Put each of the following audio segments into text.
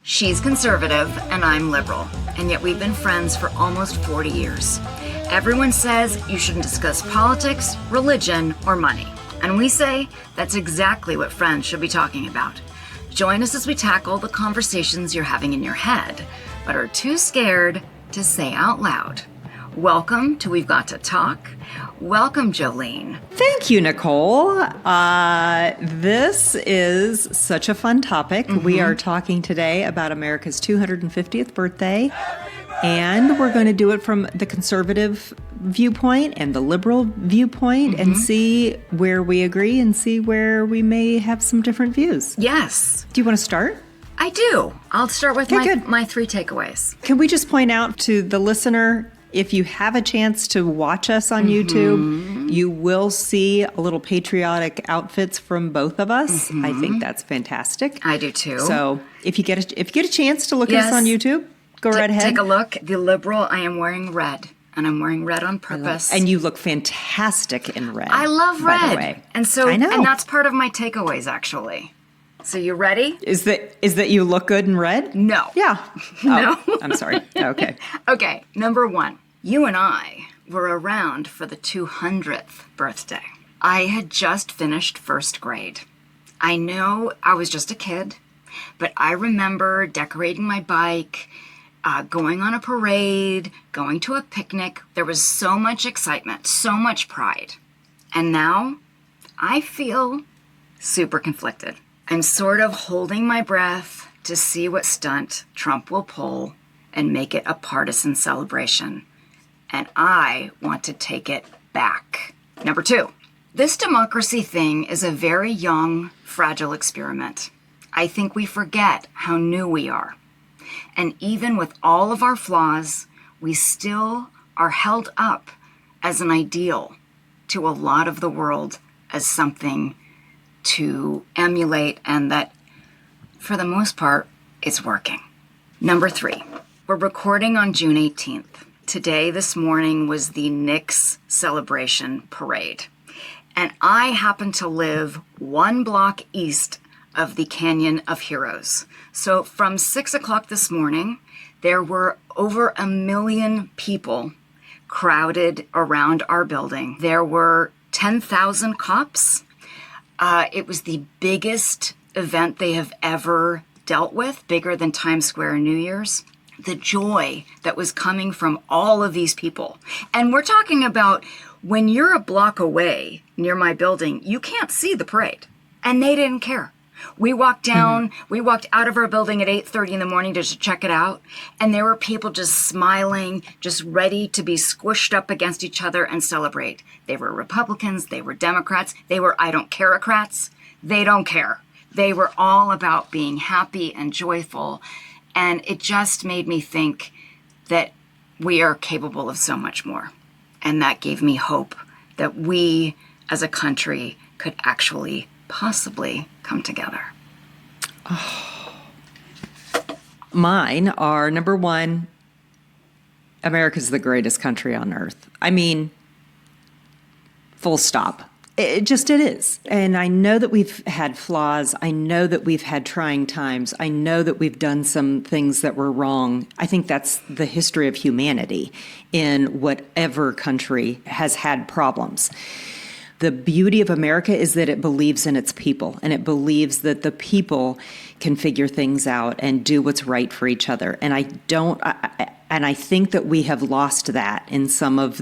She's conservative and I'm liberal, and yet we've been friends for almost 40 years. Everyone says you shouldn't discuss politics, religion, or money. And we say that's exactly what friends should be talking about. Join us as we tackle the conversations you're having in your head, but are too scared to say out loud. Welcome to We've Got to Talk. Welcome, Jolene. Thank you, Nicole. This is such a fun topic. Mm-hmm. We are talking today about America's 250th birthday, and we're going to do it from the conservative viewpoint and the liberal viewpoint, and see where we agree and see where we may have some different views. Yes. Do you want to start? I do. I'll start with my three takeaways. Can we just point out to the listener, if you have a chance to watch us on YouTube, you will see a little patriotic outfits from both of us. I think that's fantastic. I do too. So if you get a chance to look at us on YouTube, go right ahead. Take a look. The liberal, I am wearing red, and I'm wearing red on purpose. And you look fantastic in red. I love red. By the way. And so, I know. and that's part of my takeaways, actually. So you ready? Is that you look good in red? No. Yeah. No. Oh, I'm sorry. Okay. Okay. Number one, you and I were around for the 200th birthday. I had just finished first grade. I know I was just a kid, but I remember decorating my bike, going on a parade, going to a picnic. There was so much excitement, so much pride. And now I feel super conflicted. I'm sort of holding my breath to see what stunt Trump will pull and make it a partisan celebration. And I want to take it back. Number two, this democracy thing is a very young, fragile experiment. I think we forget how new we are. And even with all of our flaws, we still are held up as an ideal to a lot of the world, as something to emulate, and that, for the most part, it's working. Number three, we're recording on June 18th. Today, this morning, was the Knicks celebration parade. And I happen to live one block east of the Canyon of Heroes. So from 6 o'clock this morning, there were over 1 million people crowded around our building. There were 10,000 cops. It was the biggest event they have ever dealt with, bigger than Times Square New Year's. The joy that was coming from all of these people. And we're talking about when you're a block away near my building, you can't see the parade. And they didn't care. We walked down, we walked out of our building at 8:30 in the morning to just check it out. And there were people just smiling, just ready to be squished up against each other and celebrate. They were Republicans, they were Democrats, they were I don't care-ocrats. They don't care. They were all about being happy and joyful. And it just made me think that we are capable of so much more. And that gave me hope that we as a country could actually possibly come together. Oh. Mine are, number one, America's the greatest country on earth. I mean, full stop. It is. And I know that we've had flaws. I know that we've had trying times. I know that we've done some things that were wrong. I think that's the history of humanity in whatever country has had problems. The beauty of America is that it believes in its people, and it believes that the people can figure things out and do what's right for each other. And I think that we have lost that in some of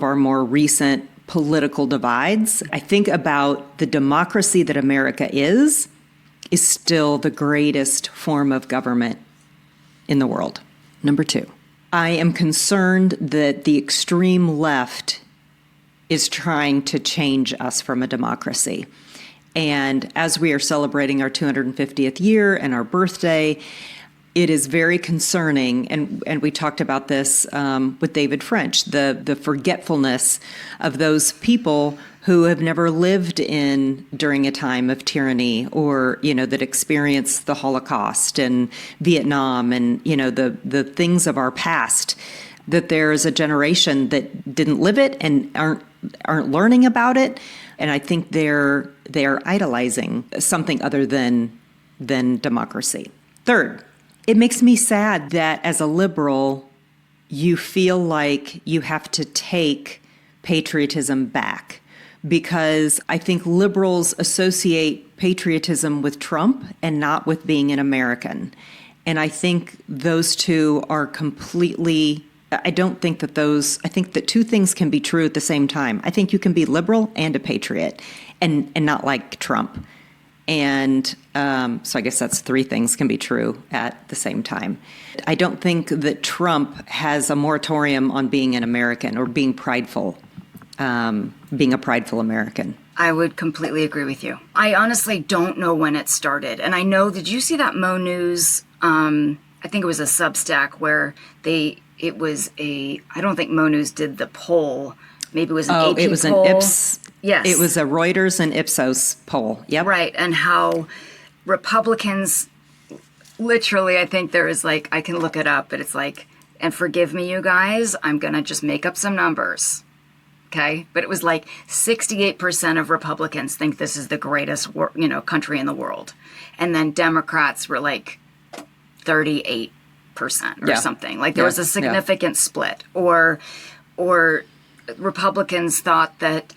our more recent political divides. I think about the democracy that America is still the greatest form of government in the world. Number two, I am concerned that the extreme left is trying to change us from a democracy. And as we are celebrating our 250th year and our birthday, it is very concerning, and we talked about this with David French, the forgetfulness of those people who have never lived during a time of tyranny, or that experienced the Holocaust and Vietnam and the things of our past. That there is a generation that didn't live it and aren't learning about it, and I think they're idolizing something other than than democracy. Third, it makes me sad that as a liberal, you feel like you have to take patriotism back, because I think liberals associate patriotism with Trump and not with being an American. And I think those two are completely, I think that two things can be true at the same time. I think you can be liberal and a patriot and not like Trump. And so I guess that's three things can be true at the same time. I don't think that Trump has a moratorium on being an American or being prideful, being a prideful American. I would completely agree with you. I honestly don't know when it started. And I know, did you see that Mo News? I think it was a Substack where I don't think Mo News did the poll. Maybe it was an AP poll. It was poll. an Ipsos. Yes. It was a Reuters and Ipsos poll. Yep. Right. And how Republicans, literally, I think there is I can look it up, but it's and forgive me, you guys, I'm going to just make up some numbers. Okay. But it was 68% of Republicans think this is the greatest, country in the world. And then Democrats were 38% or something. There was a significant split. Or Republicans thought that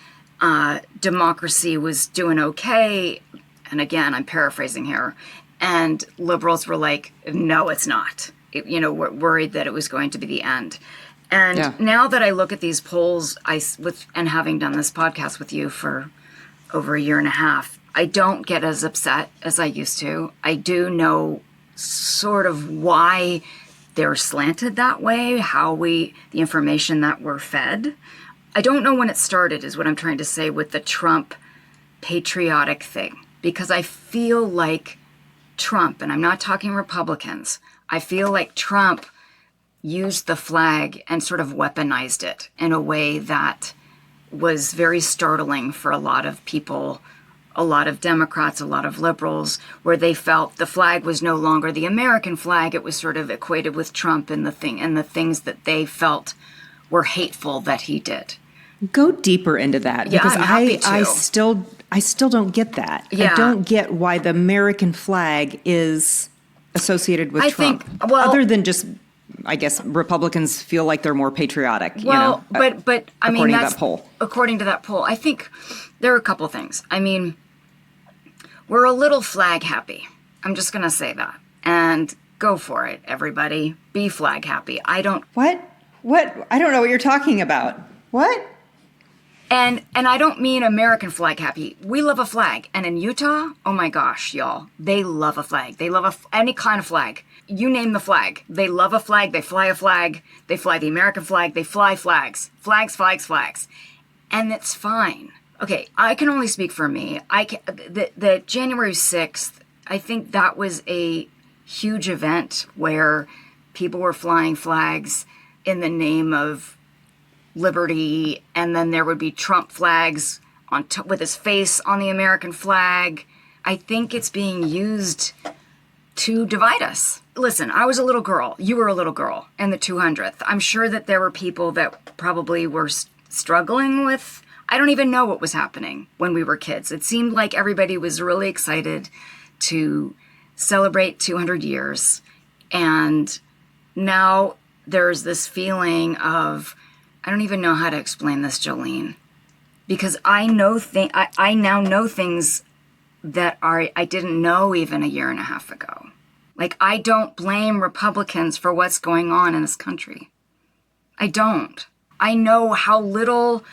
democracy was doing okay. And again, I'm paraphrasing here. And liberals were no, it's not. We're worried that it was going to be the end. And now that I look at these polls, and having done this podcast with you for over a year and a half, I don't get as upset as I used to. I do know sort of why they're slanted that way, the information that we're fed. I don't know when it started, is what I'm trying to say with the Trump patriotic thing, because I feel like Trump, and I'm not talking Republicans, I feel like Trump used the flag and sort of weaponized it in a way that was very startling for a lot of people, a lot of Democrats, a lot of liberals, where they felt the flag was no longer the American flag. It was sort of equated with Trump and the things that they felt were hateful that he did. Go deeper into that, because I'm happy to. I still don't get that. Yeah. I don't get why the American flag is associated with Trump. Other than just, I guess, Republicans feel like they're more patriotic. Well, but I mean, according to that poll. According to that poll, I think there are a couple things. I mean, we're a little flag happy. I'm just going to say that. And go for it, everybody. Be flag happy. What? I don't know what you're talking about. What? And I don't mean American flag happy. We love a flag. And in Utah, oh my gosh, y'all, they love a flag. They love any kind of flag. You name the flag. They love a flag. They fly a flag. They fly the American flag. They fly flags. Flags. And it's fine. Okay, I can only speak for me. The January 6th, I think that was a huge event where people were flying flags in the name of liberty, and then there would be Trump flags with his face on the American flag. I think it's being used to divide us. Listen, I was a little girl. You were a little girl in the 200th. I'm sure that there were people that probably were struggling with, I don't even know what was happening when we were kids. It seemed like everybody was really excited to celebrate 200 years. And now there's this feeling of, I don't even know how to explain this, Jolene, because I now know things that I didn't know even a year and a half ago. I don't blame Republicans for what's going on in this country. I don't. I know how little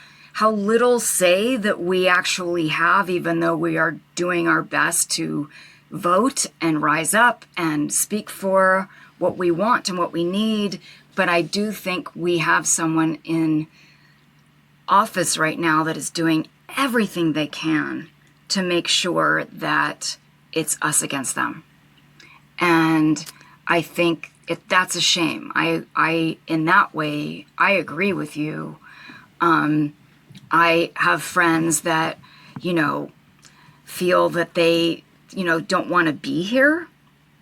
say that we actually have, even though we are doing our best to vote and rise up and speak for what we want and what we need. But I do think we have someone in office right now that is doing everything they can to make sure that it's us against them. And I think that's a shame. I in that way, I agree with you. I have friends that, feel that they, don't want to be here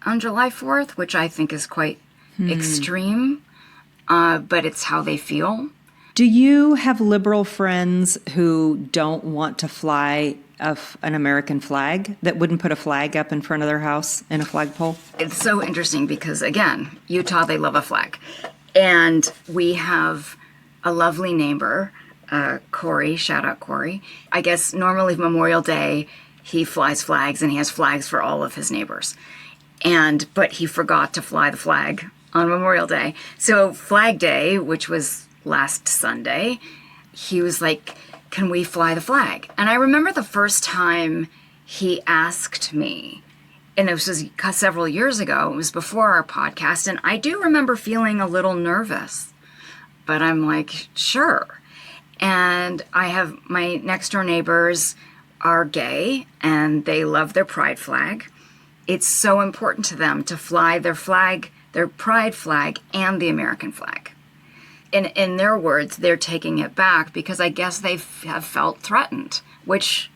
on July 4th, which I think is quite extreme. But it's how they feel. Do you have liberal friends who don't want to fly an American flag that wouldn't put a flag up in front of their house in a flagpole? It's so interesting because, again, Utah, they love a flag. And we have a lovely neighbor, Corey, shout out Corey. I guess normally Memorial Day, he flies flags and he has flags for all of his neighbors. But he forgot to fly the flag on Memorial Day. So Flag Day, which was last Sunday, he was like, can we fly the flag? And I remember the first time he asked me, and it was several years ago, it was before our podcast, and I do remember feeling a little nervous, but I'm like, sure. And I have my next door neighbors are gay and they love their pride flag. It's so important to them to fly their flag, their pride flag, and the American flag. In their words, they're taking it back because I guess they have felt threatened, which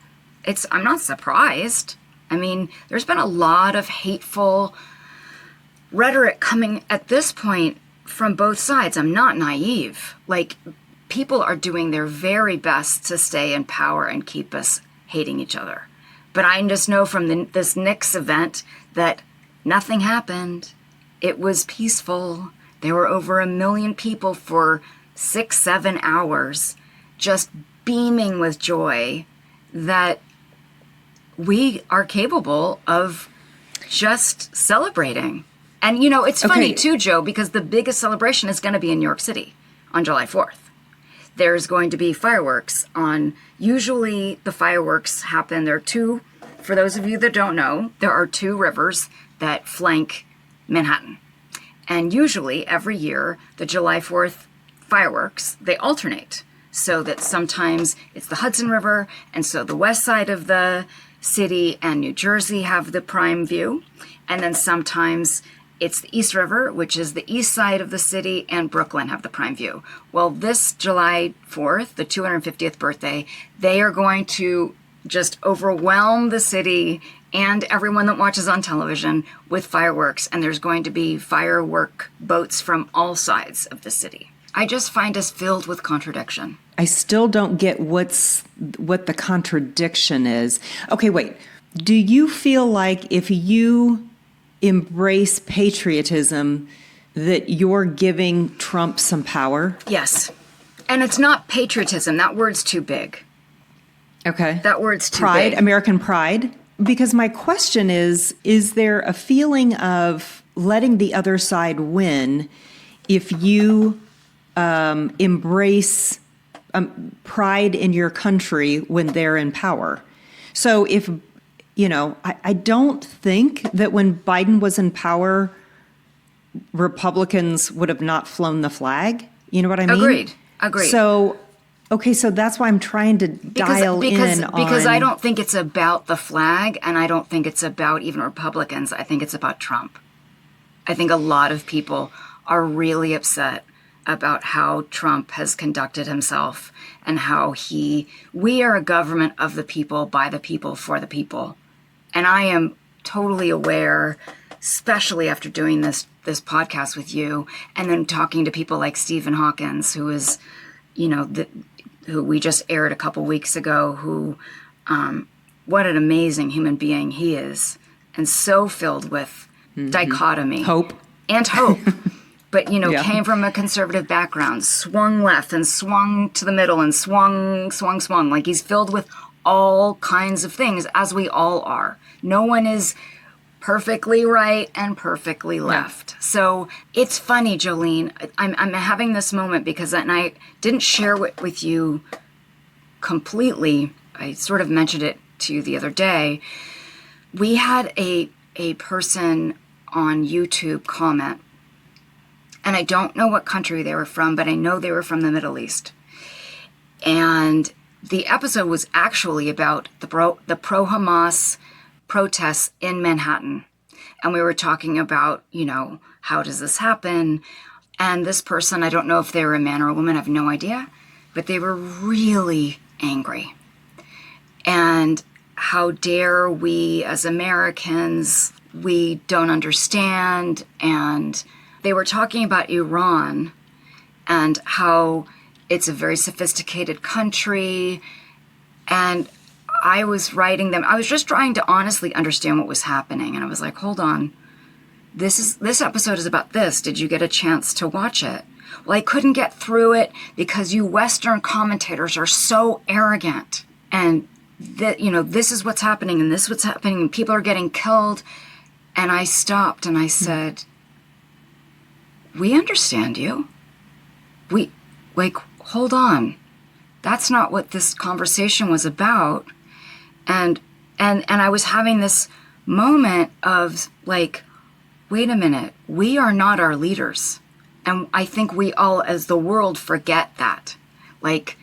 I'm not surprised. I mean, there's been a lot of hateful rhetoric coming at this point from both sides. I'm not naive. Like, people are doing their very best to stay in power and keep us hating each other. But I just know from this Knicks event that nothing happened. It was peaceful. There were over 1 million people for 6-7 hours just beaming with joy that we are capable of just celebrating. And, it's funny too, Joe, because the biggest celebration is going to be in New York City on July 4th. There's going to be fireworks usually the fireworks happen, there are two, for those of you that don't know, there are two rivers that flank Manhattan. And usually every year, the July 4th fireworks, they alternate. So that sometimes it's the Hudson River, and so the west side of the city and New Jersey have the prime view. And then sometimes it's the East River, which is the east side of the city, and Brooklyn have the prime view. Well, this July 4th, the 250th birthday, they are going to just overwhelm the city and everyone that watches on television with fireworks. And there's going to be firework boats from all sides of the city. I just find us filled with contradiction. I still don't get what the contradiction is. Okay, wait. Do you feel like if you embrace patriotism that you're giving Trump some power? Yes. And it's not patriotism. That word's too big. Okay. That word's too pride, big. American pride? Because my question is there a feeling of letting the other side win if you embrace pride in your country when they're in power? So if, I don't think that when Biden was in power, Republicans would have not flown the flag. You know what I mean? Agreed. So, okay, so that's why I'm trying to dial in on... Because I don't think it's about the flag, and I don't think it's about even Republicans. I think it's about Trump. I think a lot of people are really upset about how Trump has conducted himself and how we are a government of the people, by the people, for the people. And I am totally aware, especially after doing this podcast with you and then talking to people like Stephen Hawkins, who is, who we just aired a couple weeks ago, who, what an amazing human being he is, and so filled with dichotomy. Hope. And hope. But, came from a conservative background, swung left and swung to the middle and swung. Like, he's filled with all kinds of things, as we all are. No one is perfectly right and perfectly left. Yeah. So it's funny, Jolene. I'm having this moment because, and I didn't share with you completely. I sort of mentioned it to you the other day. We had a person on YouTube comment, and I don't know what country they were from, but I know they were from the Middle East. And the episode was actually about the pro-Hamas protests in Manhattan. And we were talking about, how does this happen? And this person, I don't know if they were a man or a woman, I have no idea, but they were really angry. And how dare we as Americans, we don't understand. And they were talking about Iran and how it's a very sophisticated country. And I was writing them. I was just trying to honestly understand what was happening. And I was like, hold on. This episode is about this. Did you get a chance to watch it? Well, I couldn't get through it because you Western commentators are so arrogant. And that, this is what's happening and this is what's happening and people are getting killed. And I stopped and I said, we understand you. Hold on. That's not what this conversation was about. And I was having this moment of like, wait a minute, we are not our leaders. And I think we all, as the world, forget that. Like,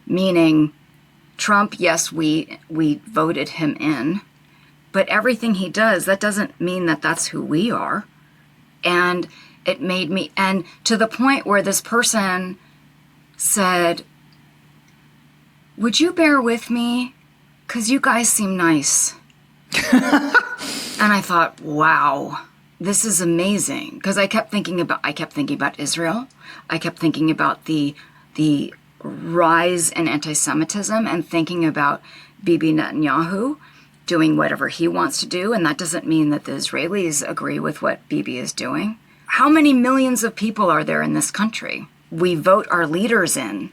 meaning Trump, yes, we voted him in, but everything he does, that doesn't mean that that's who we are. And it made me, and to the point where this person said, would you bear with me? Because you guys seem nice. And I thought, wow, this is amazing. Because I kept thinking about Israel. I kept thinking about the rise in anti-Semitism and thinking about Bibi Netanyahu doing whatever he wants to do. And that doesn't mean that the Israelis agree with what Bibi is doing. How many millions of people are there in this country? We vote our leaders in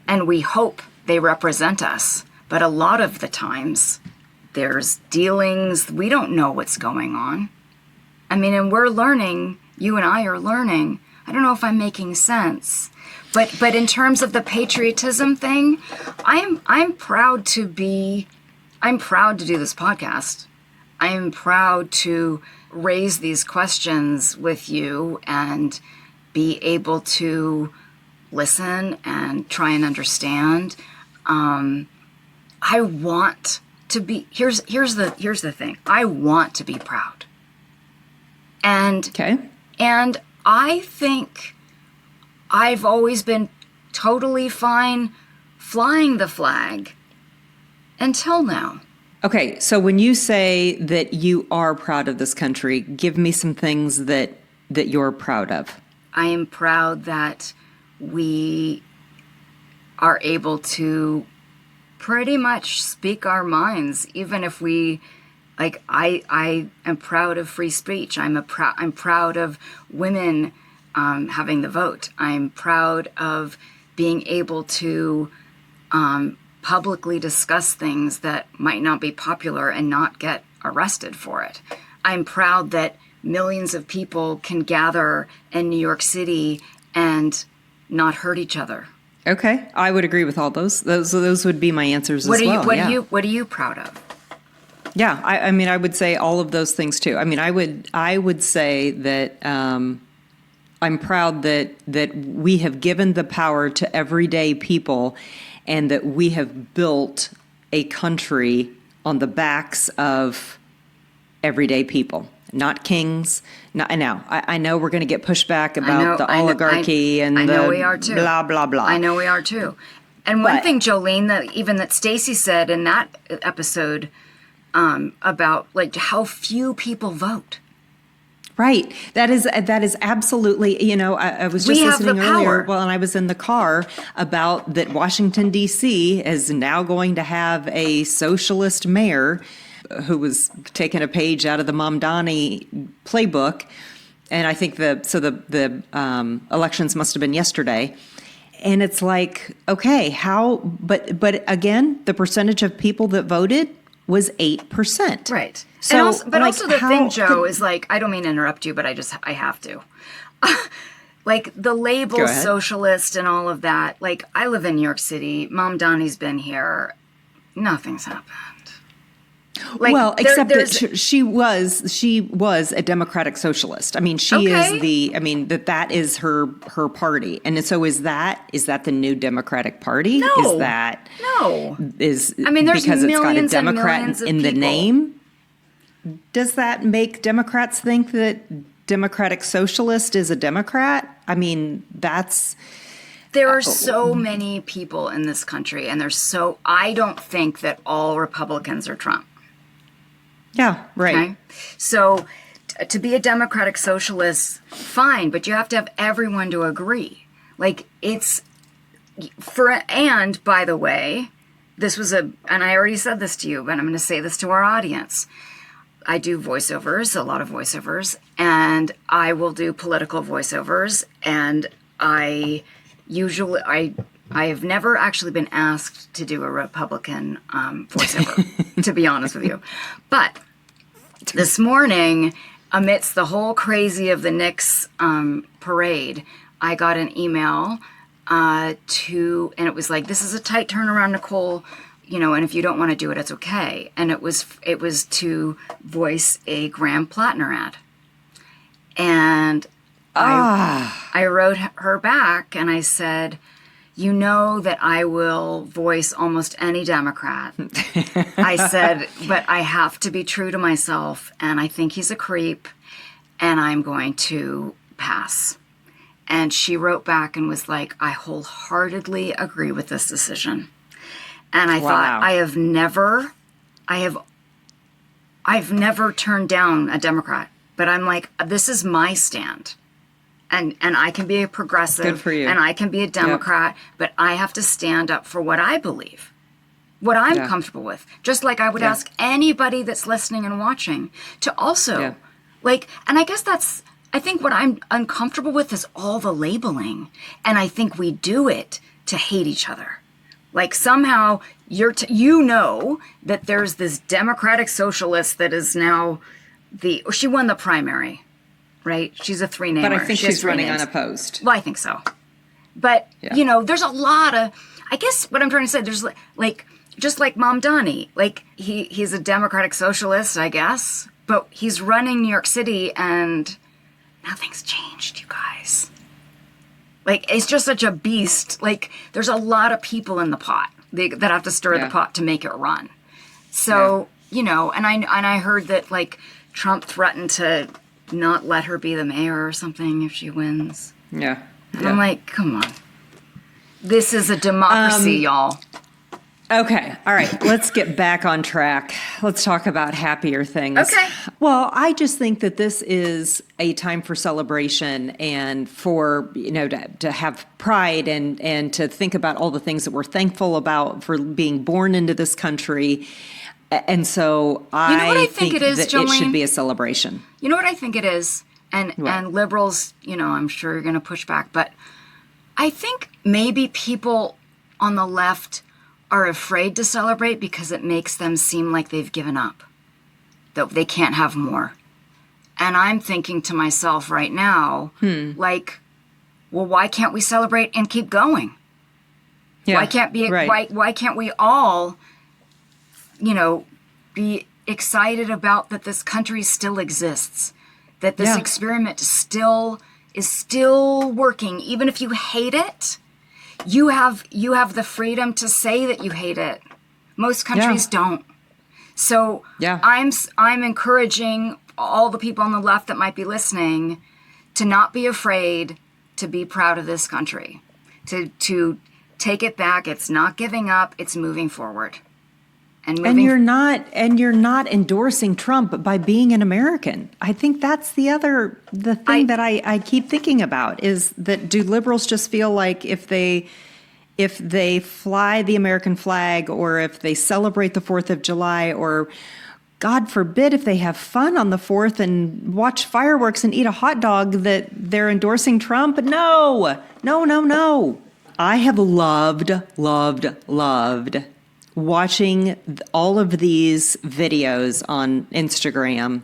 and we hope they represent us. But a lot of the times there's dealings. We don't know what's going on. I mean, and we're learning, you and I are learning. I don't know if I'm making sense. But in terms of the patriotism thing, I'm proud to do this podcast. I'm proud to raise these questions with you and be able to listen and try and understand. I want to be, here's the thing. I want to be proud. And I think I've always been totally fine flying the flag until now. Okay, so when you say that you are proud of this country, give me some things that you're proud of. I am proud that we are able to pretty much speak our minds, even if we, like, I am proud of free speech. I'm proud of women having the vote. I'm proud of being able to publicly discuss things that might not be popular and not get arrested for it. I'm proud that millions of people can gather in New York City and not hurt each other. Okay, I would agree with all those. Those would be my answers as well. What are you proud of? Yeah, I mean, I would say all of those things too. I mean, I would say that I'm proud that we have given the power to everyday people, and that we have built a country on the backs of everyday people, not kings. I know we're going to get pushback about the oligarchy and the we are too. Blah blah blah. I know we are too. And one thing, Jolene, that Stacey said in that episode about like how few people vote. Right. That is absolutely, I was just listening earlier, and I was in the car about that Washington, D.C. is now going to have a socialist mayor who was taking a page out of the Mamdani playbook. And I think the elections must have been yesterday. And it's like, okay, how, but again, the percentage of people that voted was 8%. Right. So, also the thing, Joe, is like, I don't mean to interrupt you, but I have to. Like the label socialist and all of that. Like, I live in New York City. Mamdani's been here. Nothing's happened. Like, well, except that she was a democratic socialist. I mean, she is that is her party. And so is that the new Democratic Party? No. Is that there's because it's got a Democrat in the name? Does that make Democrats think that Democratic Socialist is a Democrat? I mean, there are so many people in this country, and I don't think that all Republicans are Trump. Yeah, right. Okay? So to be a Democratic Socialist, fine, but you have to have everyone to agree. Like and by the way, and I already said this to you, but I'm going to say this to our audience. I do voiceovers, a lot of voiceovers, and I will do political voiceovers. And I have never actually been asked to do a Republican voiceover, to be honest with you. But this morning, amidst the whole crazy of the Knicks parade, I got an email and it was like, this is a tight turnaround, Nicole. And if you don't want to do it, it's okay. And it was to voice a Graham Plattner ad. And I wrote her back and I said, you know that I will voice almost any Democrat. I said, but I have to be true to myself, and I think he's a creep, and I'm going to pass. And she wrote back and was like, I wholeheartedly agree with this decision. And I thought, I've never turned down a Democrat, but I'm like, this is my stand. And I can be a progressive. Good for you. And I can be a Democrat, but I have to stand up for what I believe, what I'm comfortable with. Just like I would ask anybody that's listening and watching to also, and I guess I think what I'm uncomfortable with is all the labeling. And I think we do it to hate each other. Like somehow you know that there's this Democratic socialist that is now she won the primary, right? She's a three-namer. But I think she's running unopposed. Well, I think so. But, there's a lot of, I guess what I'm trying to say, there's just like Mom Donnie, he's a Democratic socialist, I guess, but he's running New York City and nothing's changed, you guys. It's just such a beast. There's a lot of people in the pot that have to stir the pot to make it run. So, and I heard that, Trump threatened to not let her be the mayor or something if she wins. Yeah. And I'm like, come on. This is a democracy, y'all. Okay. All right. Let's get back on track. Let's talk about happier things. Okay. Well, I just think that this is a time for celebration and for, to have pride and to think about all the things that we're thankful about for being born into this country. And so I think it is, that Jolene? It should be a celebration. You know what I think it is? And liberals, I'm sure you're going to push back, but I think maybe people on the left are afraid to celebrate because it makes them seem like they've given up, that they can't have more. And I'm thinking to myself right now, well, why can't we celebrate and keep going? Yeah, why can't we all, be excited about that this country still exists, that this experiment is still working, even if you hate it. You have the freedom to say that you hate it. Most countries don't. So I'm encouraging all the people on the left that might be listening to not be afraid to be proud of this country, to take it back. It's not giving up. It's moving forward. And you're not endorsing Trump by being an American. I think that's the thing that I keep thinking about is that do liberals just feel like if they fly the American flag or if they celebrate the 4th of July or God forbid if they have fun on the 4th and watch fireworks and eat a hot dog that they're endorsing Trump? No. I have loved watching all of these videos on Instagram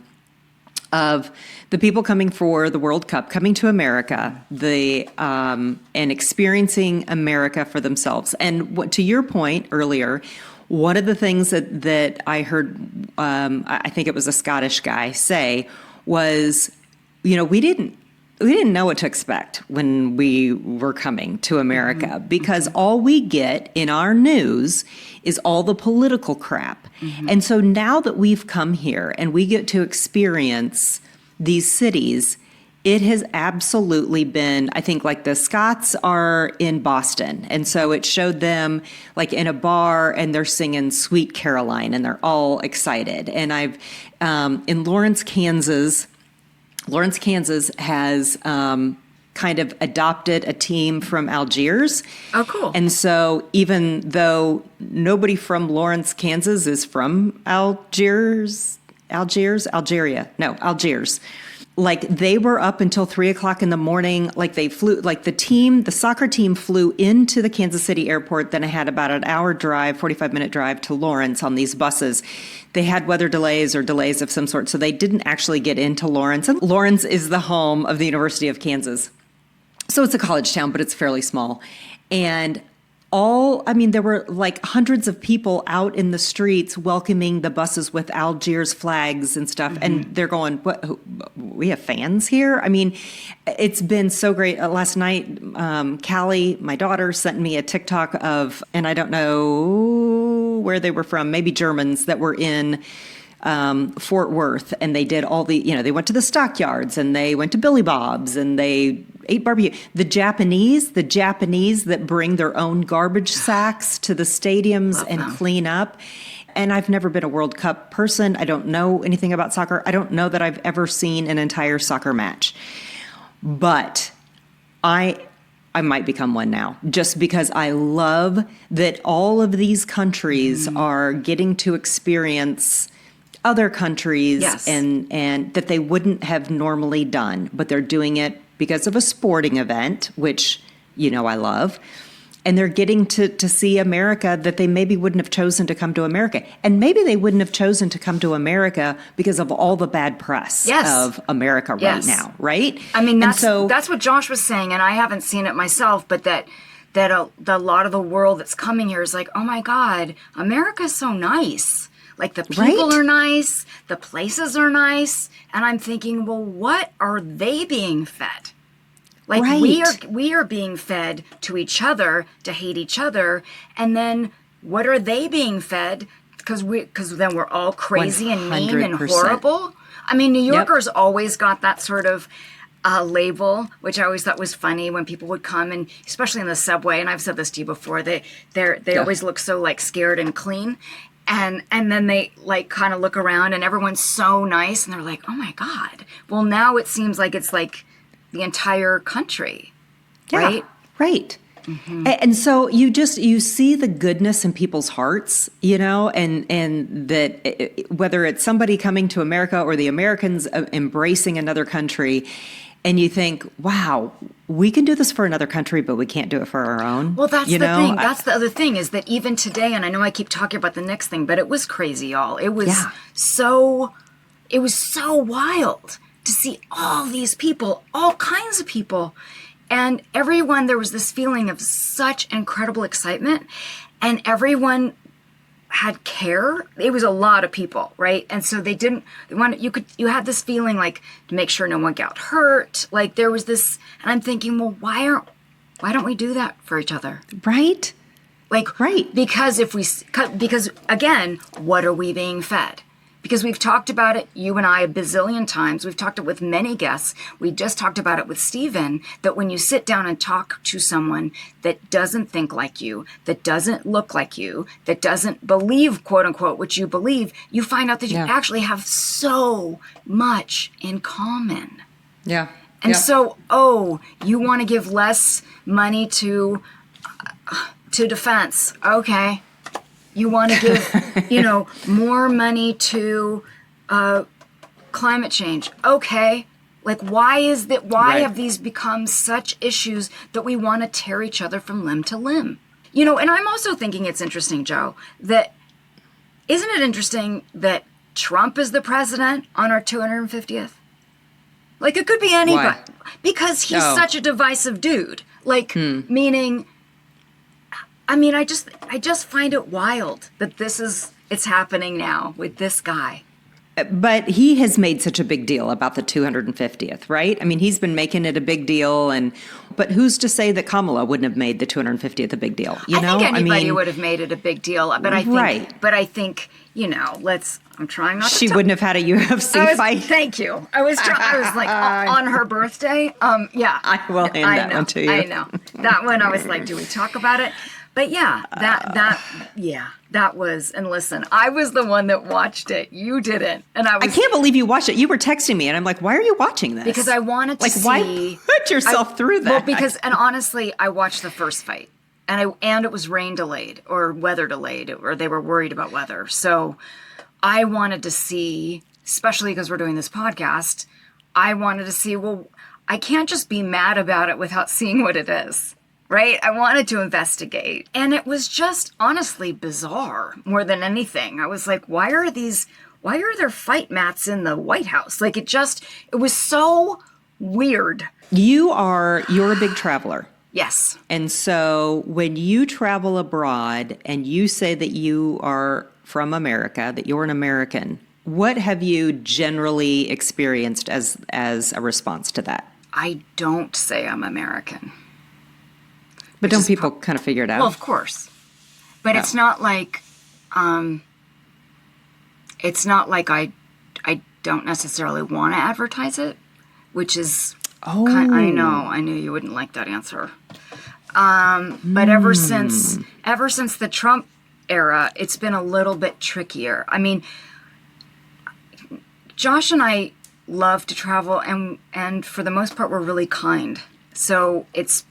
of the people coming for the World Cup, coming to America, and experiencing America for themselves. And to your point earlier, one of the things that I heard, I think it was a Scottish guy say, was, we didn't know what to expect when we were coming to America because all we get in our news is all the political crap. And so now that we've come here and we get to experience these cities, it has absolutely been, I think, the Scots are in Boston. And so it showed them in a bar and they're singing Sweet Caroline and they're all excited. And I've, in Lawrence, Kansas has kind of adopted a team from Algiers. Oh, cool. And so even though nobody from Lawrence, Kansas is from Algiers. Like they were up until 3:00 in the morning. Like they flew, like the soccer team flew into the Kansas City airport. Then it had about an hour drive, 45-minute drive to Lawrence on these buses. They had weather delays or delays of some sort. So they didn't actually get into Lawrence. And Lawrence is the home of the University of Kansas. So it's a college town, but it's fairly small. And there were like hundreds of people out in the streets welcoming the buses with Algiers flags and stuff. Mm-hmm. And they're going, "What? We have fans here?" I mean, it's been so great. Last night, Callie, my daughter, sent me a TikTok of, and I don't know where they were from, maybe Germans that were in Fort Worth, and they did all they went to the stockyards and they went to Billy Bob's and they ate barbecue. The Japanese that bring their own garbage sacks to the stadiums and clean up. And I've never been a World Cup person. I don't know anything about soccer. I don't know that I've ever seen an entire soccer match. But I might become one now, just because I love that all of these countries are getting to experience other countries, yes, and that they wouldn't have normally done, but they're doing it because of a sporting event, which, I love. And they're getting to see America that they maybe wouldn't have chosen to come to America. And maybe they wouldn't have chosen to come to America because of all the bad press of America right now, right? I mean, that's what Josh was saying, and I haven't seen it myself, but that a lot of the world that's coming here is like, oh my God, America's so nice. Like the people are nice, the places are nice, and I'm thinking, well, what are they being fed? Like we are being fed to each other to hate each other, and then what are they being fed? Because then we're all crazy 100%. And mean and horrible. I mean, New Yorkers always got that sort of label, which I always thought was funny when people would come, and especially in the subway. And I've said this to you before. They always look so like scared and clean. And then they like kind of look around and everyone's so nice and they're like, oh my God. Well, now it seems like it's like the entire country, right? Right. Mm-hmm. And so you see the goodness in people's hearts, and that whether it's somebody coming to America or the Americans embracing another country, and you think, wow, we can do this for another country, but we can't do it for our own. Well, that's the thing. That's the other thing, is that even today, and I know I keep talking about the next thing, but it was crazy, y'all. It was so wild to see all these people, all kinds of people. And everyone, there was this feeling of such incredible excitement, and everyone had care. It was a lot of people, right? And so you had this feeling like to make sure no one got hurt. Like there was this, and I'm thinking, well, why don't we do that for each other? Right. Like, right. Because again, what are we being fed? Because we've talked about it, you and I, a bazillion times. We've talked it with many guests. We just talked about it with Stephen, that when you sit down and talk to someone that doesn't think like you, that doesn't look like you, that doesn't believe, quote unquote, what you believe, you find out that you actually have so much in common. Yeah. And so, you want to give less money to defense. Okay. You want to give, more money to climate change. Okay. Like, why have these become such issues that we want to tear each other from limb to limb? And I'm also thinking it's interesting, Joe, that isn't it interesting that Trump is the president on our 250th? Like, it could be anybody. Why? Because he's such a divisive dude. Like, meaning... I mean, I just find it wild that it's happening now with this guy. But he has made such a big deal about the 250th, right? I mean, he's been making it a big deal, but who's to say that Kamala wouldn't have made the 250th a big deal? I think anybody would have made it a big deal, but I think, I'm trying not to. She wouldn't have had a UFC fight. Thank you. I was like on her birthday. Yeah. I will hand that one to you. I know that one. I was like, do we talk about it? But that was, and listen, I was the one that watched it. You didn't. And I can't believe you watched it. You were texting me and I'm like, why are you watching this? Because I wanted to see. Why put yourself through that. Well, because, and honestly, I watched the first fight. And it was rain delayed or weather delayed, or they were worried about weather. So I wanted to see, especially because we're doing this podcast, I wanted to see, well, I can't just be mad about it without seeing what it is, right? I wanted to investigate. And it was just honestly bizarre more than anything. I was like, why are there fight mats in the White House? Like it was so weird. You're a big traveler. Yes. And so when you travel abroad and you say that you are from America, that you're an American, what have you generally experienced as a response to that? I don't say I'm American. But don't people kind of figure it out? Well, of course. But it's not like I don't necessarily want to advertise it, which is I knew you wouldn't like that answer. But ever since the Trump era, it's been a little bit trickier. I mean, Josh and I love to travel, and for the most part, we're really kind. So it's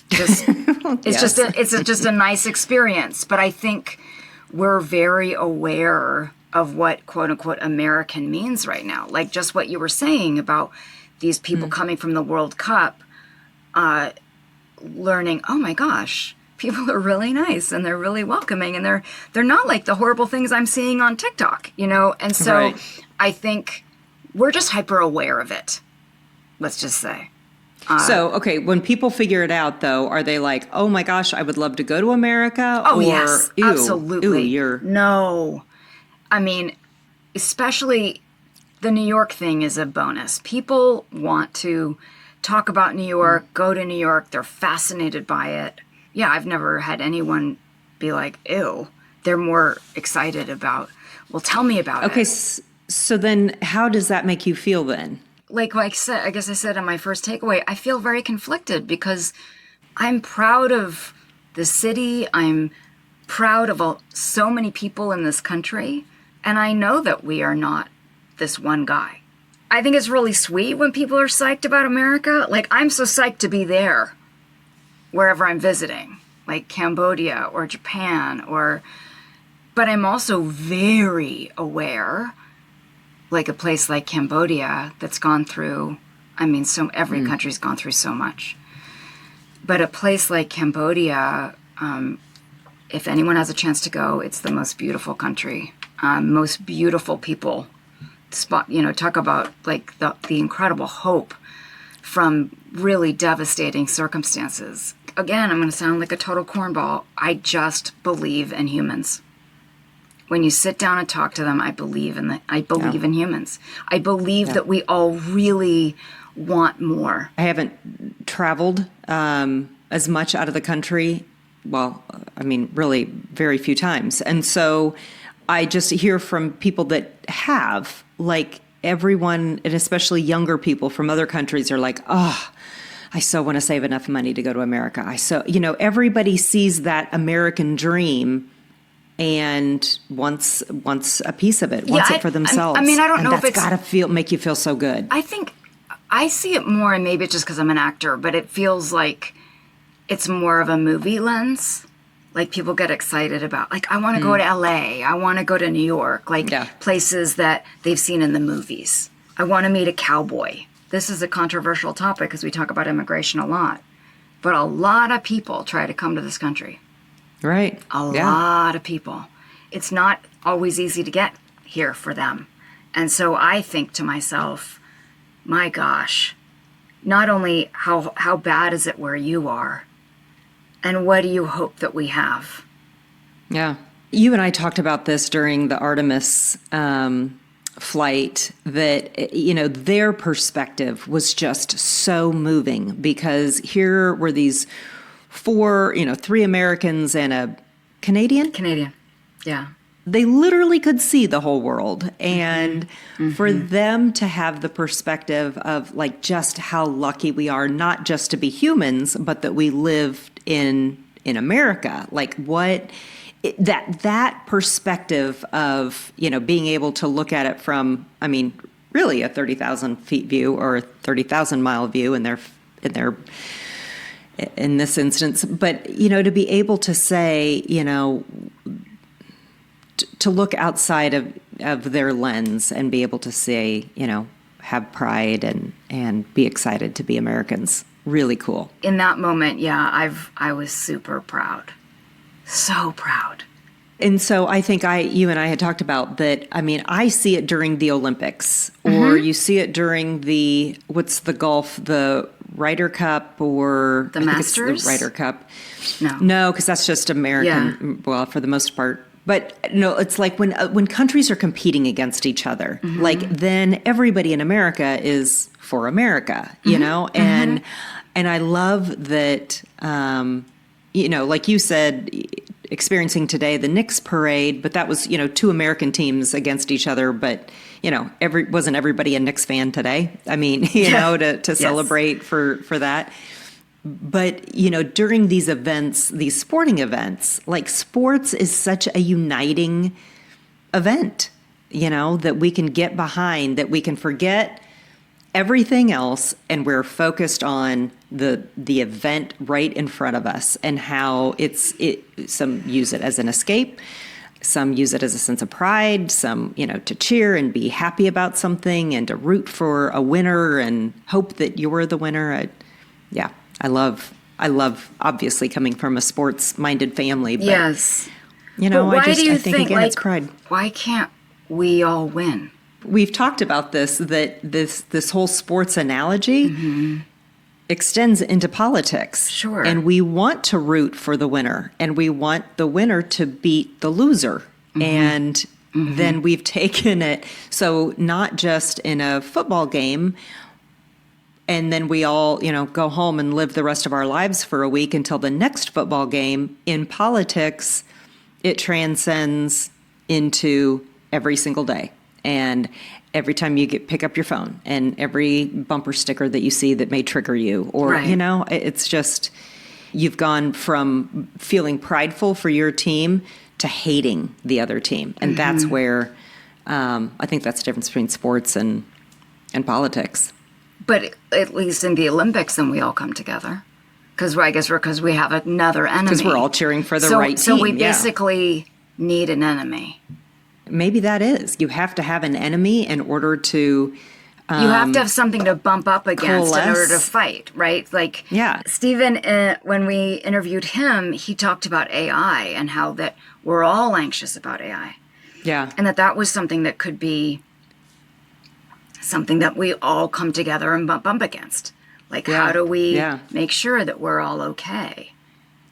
just just a nice experience. But I think we're very aware of what quote unquote American means right now. Like just what you were saying about these people coming from the World Cup, learning, oh my gosh, people are really nice and they're really welcoming and they're not like the horrible things I'm seeing on TikTok, And so right. I think we're just hyper aware of it. Let's just say. Okay, when people figure it out, though, are they like, oh my gosh, I would love to go to America? Oh, or, yes, ew, absolutely. Ew, No. I mean, especially the New York thing is a bonus. People want to talk about New York, go to New York. They're fascinated by it. Yeah, I've never had anyone be like, ew. They're more excited about, well, tell me about it. Okay, so then how does that make you feel then? Like I said, I guess I said in my first takeaway, I feel very conflicted because I'm proud of the city. I'm proud of so many people in this country. And I know that we are not this one guy. I think it's really sweet when people are psyched about America. Like, I'm so psyched to be there wherever I'm visiting, like Cambodia or Japan but I'm also very aware, like a place like Cambodia that's gone through, every country's gone through so much. But a place like Cambodia, if anyone has a chance to go, it's the most beautiful country, most beautiful people. Talk about like the incredible hope from really devastating circumstances. Again, I'm going to sound like a total cornball. I just believe in humans. When you sit down and talk to them, I believe in humans. I believe that we all really want more. I haven't traveled as much out of the country. Well, really very few times. And so I just hear from people that have, like everyone, and especially younger people from other countries are like, oh, I so want to save enough money to go to America. Everybody sees that American dream and wants a piece of it, wants it for themselves. I don't know if it's got to make you feel so good. I think I see it more, and maybe it's just because I'm an actor, but it feels like it's more of a movie lens. Like people get excited about, like, I want to go to LA. I want to go to New York, places that they've seen in the movies. I want to meet a cowboy. This is a controversial topic because we talk about immigration a lot. But a lot of people try to come to this country. Right. A lot of people. It's not always easy to get here for them. And so I think to myself, my gosh, not only how bad is it where you are, and what do you hope that we have? Yeah. You and I talked about this during the Artemis flight, that, their perspective was just so moving because here were these three Americans and a Canadian? Canadian, yeah. They literally could see the whole world. And for them to have the perspective of like just how lucky we are, not just to be humans, but that we lived in America, like that perspective of, being able to look at it from, really a 30,000 feet view or a 30,000 mile view in this instance. But, to be able to say, to look outside of their lens and be able to say, have pride and be excited to be Americans. Really cool. In that moment, yeah, I was super proud. So proud. And so I think you and I had talked about that. I mean, I see it during the Olympics, or you see it during what's the golf, the Ryder Cup, or the Masters? The Ryder Cup. No, because that's just American. Yeah. Well, for the most part. But no, it's like when countries are competing against each other, like then everybody in America is for America, and I love that, like you said, experiencing today the Knicks parade, but that was, two American teams against each other, but, wasn't everybody a Knicks fan today? I mean, to celebrate for that. But, during these events, these sporting events, like sports is such a uniting event, that we can get behind, that we can forget everything else and we're focused on the event right in front of us and how some use it as an escape, some use it as a sense of pride, some, to cheer and be happy about something and to root for a winner and hope that you're the winner. I love obviously coming from a sports-minded family. But, yes. But why do you I think again, it's pride. Why can't we all win? We've talked about that this whole sports analogy extends into politics. Sure. And we want to root for the winner, and we want the winner to beat the loser. And then we've taken it, so not just in a football game, and then we all, go home and live the rest of our lives for a week until the next football game. In politics, it transcends into every single day. And every time you pick up your phone and every bumper sticker that you see that may trigger you, or, right. It's just, you've gone from feeling prideful for your team to hating the other team. And that's where, I think that's the difference between sports and politics. But at least in the Olympics, then we all come together. Because because we have another enemy. Because we're all cheering for the right team. So we basically need an enemy. Maybe that is. You have to have an enemy in order to... you have to have something to bump up against coalesce. In order to fight, right? Like, Stephen, when we interviewed him, he talked about AI and how that we're all anxious about AI. Yeah. And that was something that could be something that we all come together and bump against. Like, how do we make sure that we're all okay?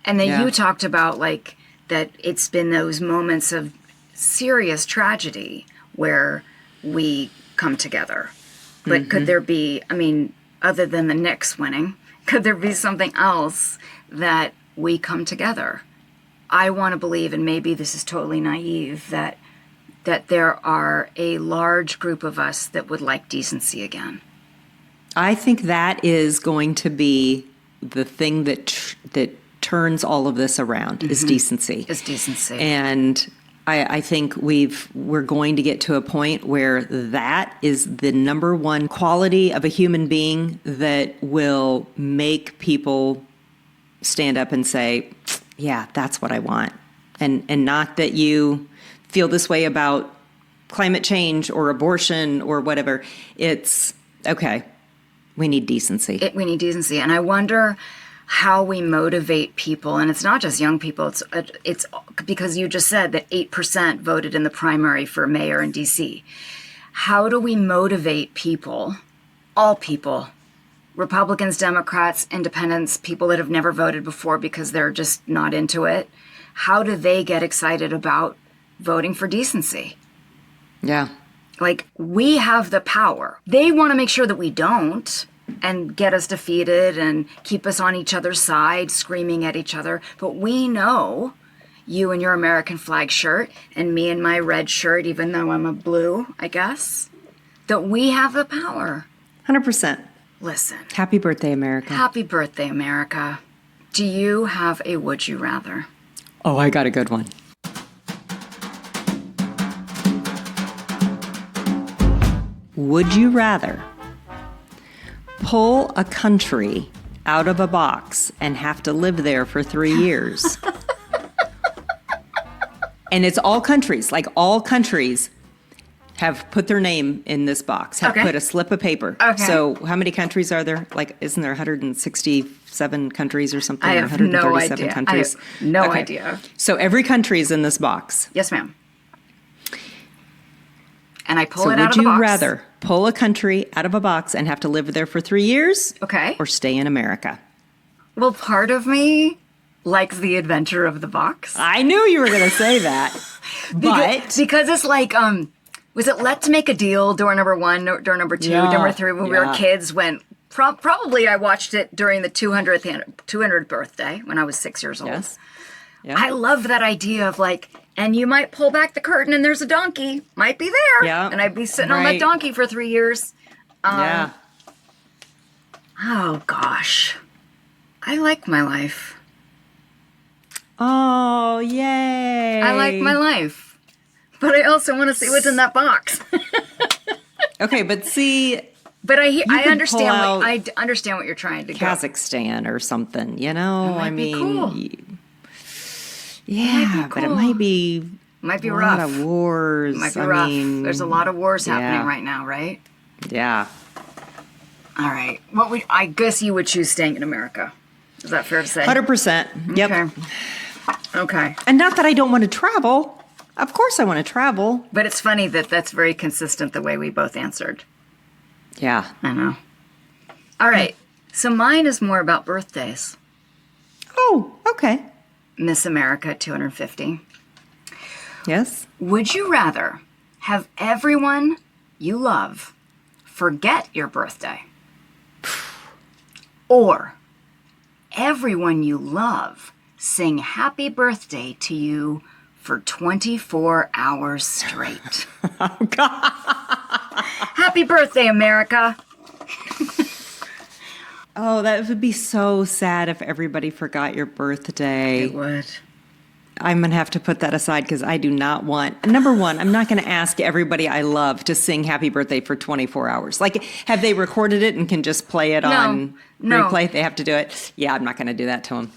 And then you talked about, like, that it's been those moments of serious tragedy where we come together. But could there be, other than the Knicks winning, could there be something else that we come together? I want to believe, and maybe this is totally naive, that there are a large group of us that would like decency again. I think that is going to be the thing that turns all of this around, is decency. Is decency. And I think we're going to get to a point where that is the number one quality of a human being that will make people stand up and say, yeah, that's what I want. And not that you feel this way about climate change or abortion or whatever. It's, okay, we need decency. We need decency. And I wonder how we motivate people, and it's not just young people, it's because you just said that 8% voted in the primary for mayor in DC. How do we motivate people, all people, Republicans, Democrats, independents, people that have never voted before because they're just not into it? How do they get excited about voting for decency? Yeah. Like, we have the power. They want to make sure that we don't, and get us defeated and keep us on each other's side, screaming at each other. But we know, you in your American flag shirt and me in my red shirt, even though I'm a blue, I guess, that we have the power. 100%. Listen. Happy birthday, America. Happy birthday, America. Do you have a would you rather? Oh, I got a good one. Would you rather pull a country out of a box and have to live there for 3 years? And it's all countries, like all countries have put their name in this box, have put a slip of paper. Okay. So how many countries are there? Like, isn't there 167 countries or something? I have 137 no idea. countries? I have no idea. So every country is in this box. Yes, ma'am. And I pull So it out of would the box. you rather pull a country out of a box and have to live there for 3 years? Okay. Or stay in America? Well, part of me likes the adventure of the box. I knew you were going to say that. Because it's like, was it Let's Make a Deal, door number 1, door number 2, door number 3, when we were kids, when probably I watched it during the 200th birthday when I was 6 years old. Yes. Yeah. I love that idea of like, and you might pull back the curtain and there's a donkey, might be there. Yeah. And I'd be sitting on that donkey for 3 years. Yeah. Oh, gosh. I like my life. Oh, yay. I like my life. But I also want to see what's in that box. Okay, but see, But I could understand pull I understand what you're trying to go. Kazakhstan or something, you know? That might be cool. Yeah, but it might be a rough. lot of wars. Might be rough. There's a lot of wars happening right now, right? Yeah. All right. I guess you would choose staying in America. Is that fair to say? 100%. Yep. Okay. And not that I don't want to travel. Of course I want to travel. But it's funny that that's very consistent the way we both answered. Yeah. I know. All right. So mine is more about birthdays. Oh, okay. Miss America 250. Yes. Would you rather have everyone you love forget your birthday, or everyone you love sing happy birthday to you for 24 hours straight? Oh, God. Happy birthday, America. Oh, that would be so sad if everybody forgot your birthday. It would. I'm going to have to put that aside because I do not want... Number one, I'm not going to ask everybody I love to sing happy birthday for 24 hours. Like, have they recorded it and can just play it on replay? They have to do it. Yeah, I'm not going to do that to them.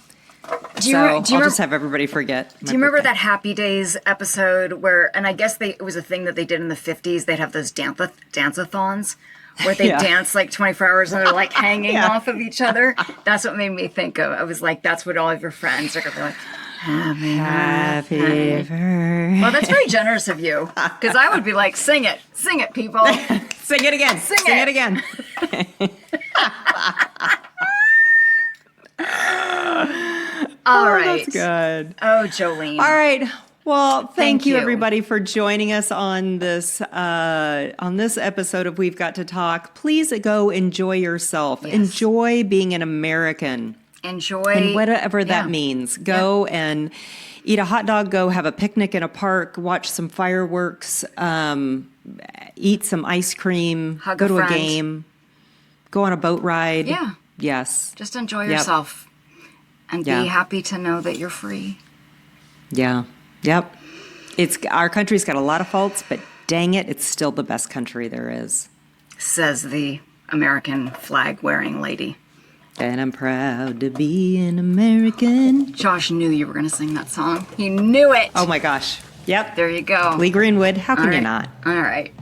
I'll just have everybody forget. Do you remember that Happy Days episode where, and I guess it was a thing that they did in the 50s, they'd have those dance-a-thons where they dance like 24 hours and they're like hanging off of each other? That's what made me think of. I was like, that's what all of your friends are going to be like. Happy birthday. Well, that's very generous of you, because I would be like, sing it, people. Sing it again. Sing it again. All right. That's good. Oh, Jolene. All right. Well, thank you everybody for joining us on this episode of We've Got to Talk. Please go enjoy yourself. Yes. Enjoy being an American. Enjoy. And whatever that means. Go and eat a hot dog, go have a picnic in a park, watch some fireworks, eat some ice cream, go to a game, go on a boat ride. Yeah. Yes. Just enjoy yourself and be happy to know that you're free. Yeah. Yep. Our country's got a lot of faults, but dang it, it's still the best country there is. Says the American flag-wearing lady. And I'm proud to be an American. Josh knew you were going to sing that song. He knew it. Oh, my gosh. Yep. There you go. Lee Greenwood. How can you not? All right.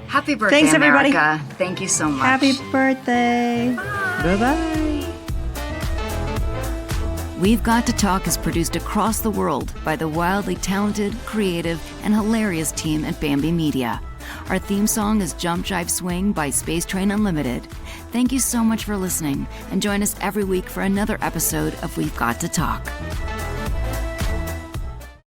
Happy birthday, Thanks, everybody. America. Thank you so much. Happy birthday. Bye-bye. We've Got to Talk is produced across the world by the wildly talented, creative, and hilarious team at Bambi Media. Our theme song is Jump Jive Swing by Space Train Unlimited. Thank you so much for listening, and join us every week for another episode of We've Got to Talk.